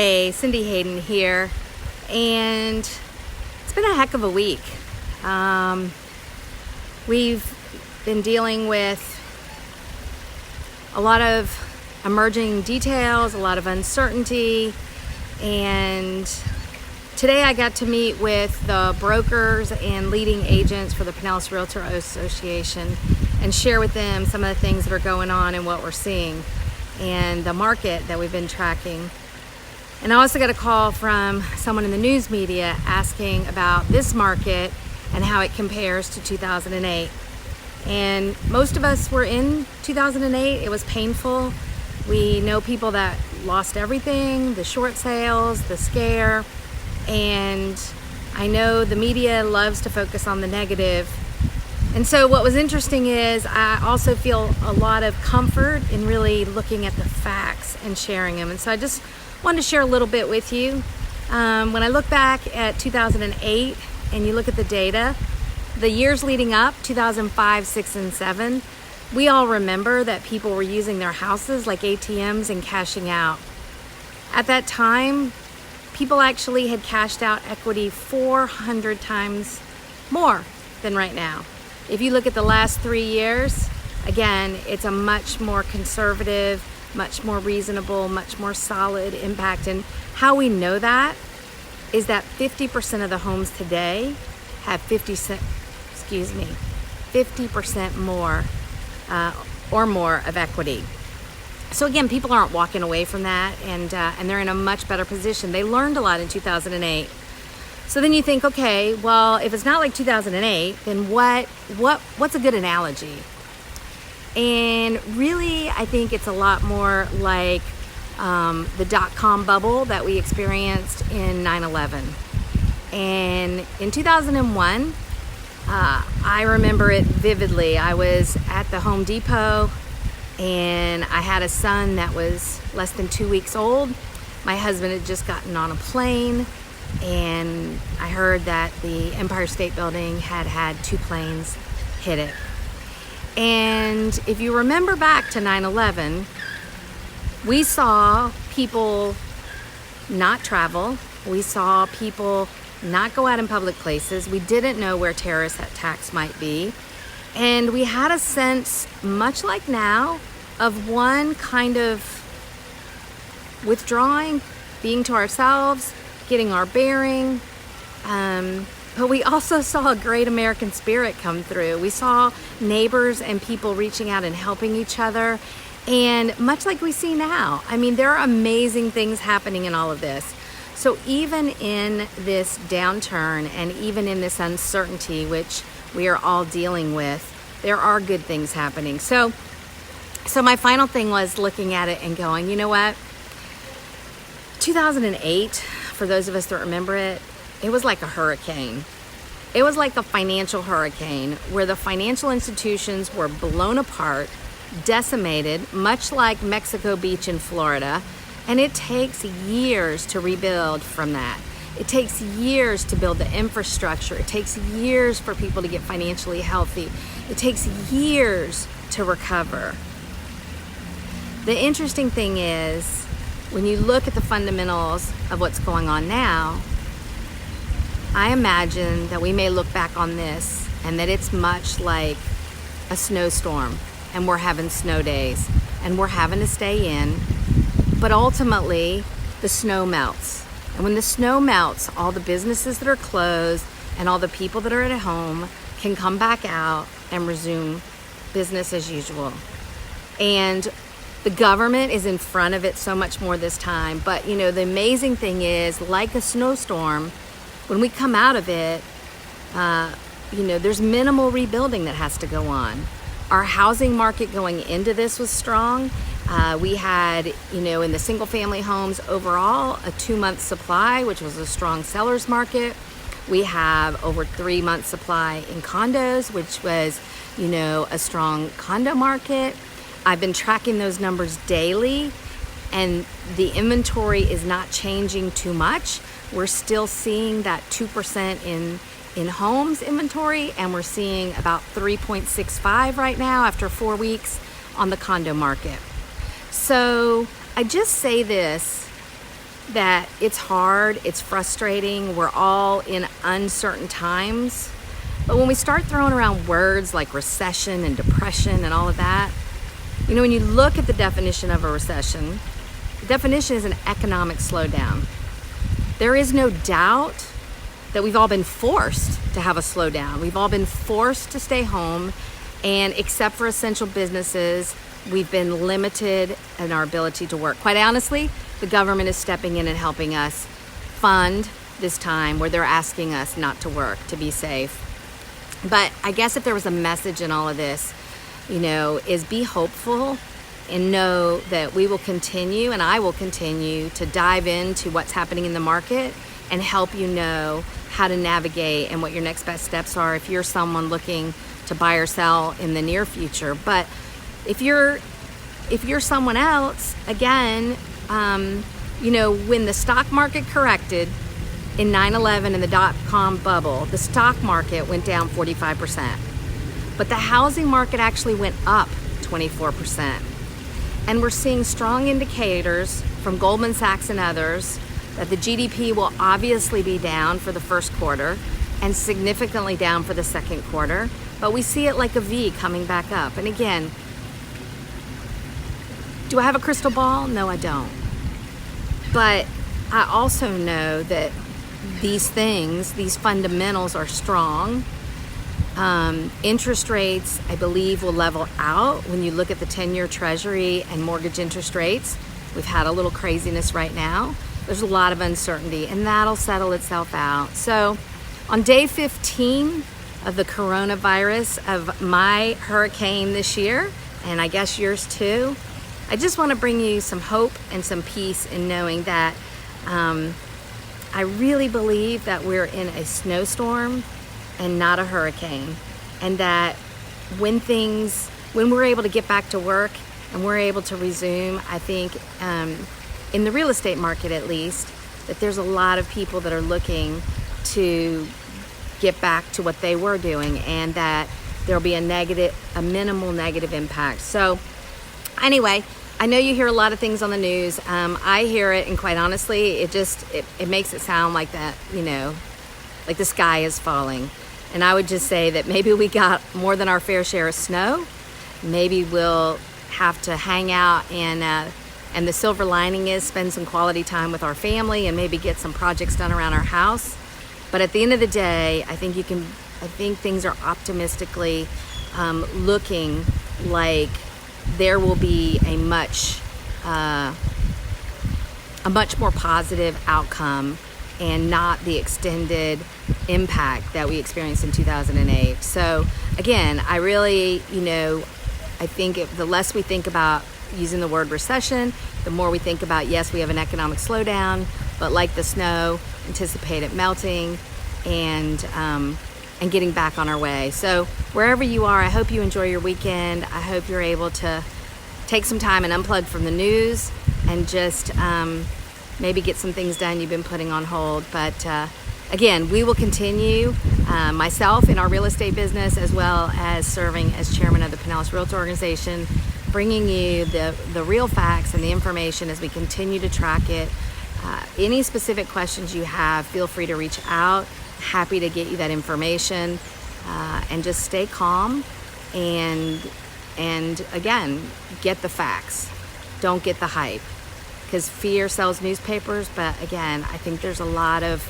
Hey, Cindy Hayden here, and it's been a heck of a week. We've been dealing with a lot of emerging details, a lot of uncertainty, and today I got to meet with the brokers and leading agents for the Pinellas Realtor Association and share with them some of the things that are going on and what we're seeing and the market that we've been tracking. And I also got a call from someone in the news media asking about this market and how it compares to 2008. And most of us were in 2008. It was painful. We know people that lost everything, the short sales, the scare. And I know the media loves to focus on the negative. And so what was interesting is I also feel a lot of comfort in really looking at the facts and sharing them. And so I just wanted to share a little bit with you. When I look back at 2008 and you look at the data, the years leading up, 2005, 6, and 7, we all remember that people were using their houses like ATMs and cashing out. At that time, people actually had cashed out equity 400 times more than right now. If you look at the last 3 years, again, it's a much more conservative, much more reasonable, much more solid impact. And how we know that is that 50% of the homes today have 50% more or more of equity. So again, people aren't walking away from that, and they're in a much better position. They learned a lot in 2008. So then you think, okay, well, if it's not like 2008, then what's a good analogy? And really, I think it's a lot more like the dot-com bubble that we experienced in 9/11. And in 2001, I remember it vividly. I was at the Home Depot, and I had a son that was less than 2 weeks old. My husband had just gotten on a plane, and I heard that the Empire State Building had 2 planes hit it. And if you remember back to 9/11, we saw people not travel. We saw people not go out in public places. We didn't know where terrorist attacks might be. And we had a sense, much like now, of one kind of withdrawing, being to ourselves, getting our bearing. But we also saw a great American spirit come through. We saw neighbors and people reaching out and helping each other. And much like we see now, I mean, there are amazing things happening in all of this. So even in this downturn and even in this uncertainty, which we are all dealing with, there are good things happening. So my final thing was looking at it and going, you know what? 2008, for those of us that remember it, it was like a hurricane. It was like a financial hurricane where the financial institutions were blown apart, decimated, much like Mexico Beach in Florida. And it takes years to rebuild from that. It takes years to build the infrastructure. It takes years for people to get financially healthy. It takes years to recover. The interesting thing is, when you look at the fundamentals of what's going on now, I imagine that we may look back on this and that it's much like a snowstorm, and we're having snow days and we're having to stay in, but ultimately the snow melts. And when the snow melts, all the businesses that are closed and all the people that are at home can come back out and resume business as usual. And the government is in front of it so much more this time. But you know, the amazing thing is, like a snowstorm, when we come out of it, there's minimal rebuilding that has to go on. Our housing market going into this was strong. We had, in the single family homes overall, a 2-month supply, which was a strong seller's market. We have over 3 months supply in condos, which was, a strong condo market. I've been tracking those numbers daily, and the inventory is not changing too much. We're still seeing that 2% in homes inventory, and we're seeing about 3.65 right now after 4 weeks on the condo market. So I just say this that it's hard, it's frustrating, we're all in uncertain times. But when we start throwing around words like recession and depression and all of that, you know, when you look at the definition of a recession, the definition is an economic slowdown. There is no doubt that we've all been forced to have a slowdown. We've all been forced to stay home, and except for essential businesses, we've been limited in our ability to work. Quite honestly, the government is stepping in and helping us fund this time where they're asking us not to work, to be safe. But I guess if there was a message in all of this, you know, is be hopeful and know that we will continue, and I will continue to dive into what's happening in the market and help you know how to navigate and what your next best steps are if you're someone looking to buy or sell in the near future. But if you're someone else, again, you know, when the stock market corrected in 9/11 and the dot-com bubble, the stock market went down 45%. But the housing market actually went up 24%. And we're seeing strong indicators from Goldman Sachs and others that the GDP will obviously be down for the first quarter and significantly down for the second quarter. But we see it like a V coming back up. And again, do I have a crystal ball? No, I don't. But I also know that these things, these fundamentals are strong. Interest rates, I believe, will level out when you look at the 10-year Treasury and mortgage interest rates. We've had a little craziness right now. There's a lot of uncertainty, and that'll settle itself out. So on day 15 of the coronavirus, of my hurricane this year, and I guess yours too, I just want to bring you some hope and some peace in knowing that I really believe that we're in a snowstorm and not a hurricane, and that when we're able to get back to work and we're able to resume, I think in the real estate market at least, that there's a lot of people that are looking to get back to what they were doing, and that there'll be a minimal negative impact. So anyway, I know you hear a lot of things on the news. I hear it, and quite honestly, it makes it sound like that, you know, like the sky is falling. And I would just say that maybe we got more than our fair share of snow. Maybe we'll have to hang out, and the silver lining is spend some quality time with our family and maybe get some projects done around our house. But at the end of the day, I think things are optimistically looking like there will be a much more positive outcome, and not the extended impact that we experienced in 2008. So again, I really, you know, I think the less we think about using the word recession, the more we think about, yes, we have an economic slowdown, but like the snow, anticipate it melting and getting back on our way. So wherever you are, I hope you enjoy your weekend. I hope you're able to take some time and unplug from the news and just maybe get some things done you've been putting on hold. But again, we will continue, myself in our real estate business, as well as serving as chairman of the Pinellas Realtor organization, bringing you the real facts and the information as we continue to track it. Any specific questions you have, feel free to reach out. Happy to get you that information, and just stay calm and again, get the facts. Don't get the hype, because fear sells newspapers. But again, I think there's a lot of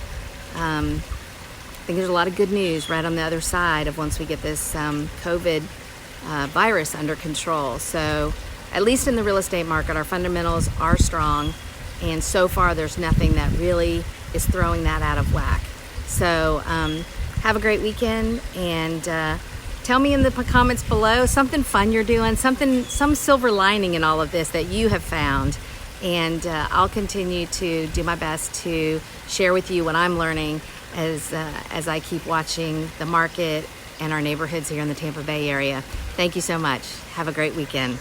good news right on the other side of once we get this COVID virus under control. So at least in the real estate market, our fundamentals are strong, and so far there's nothing that really is throwing that out of whack. So have a great weekend, and tell me in the comments below something fun you're doing, some silver lining in all of this that you have found. And I'll continue to do my best to share with you what I'm learning as I keep watching the market and our neighborhoods here in the Tampa Bay area. Thank you so much. Have a great weekend.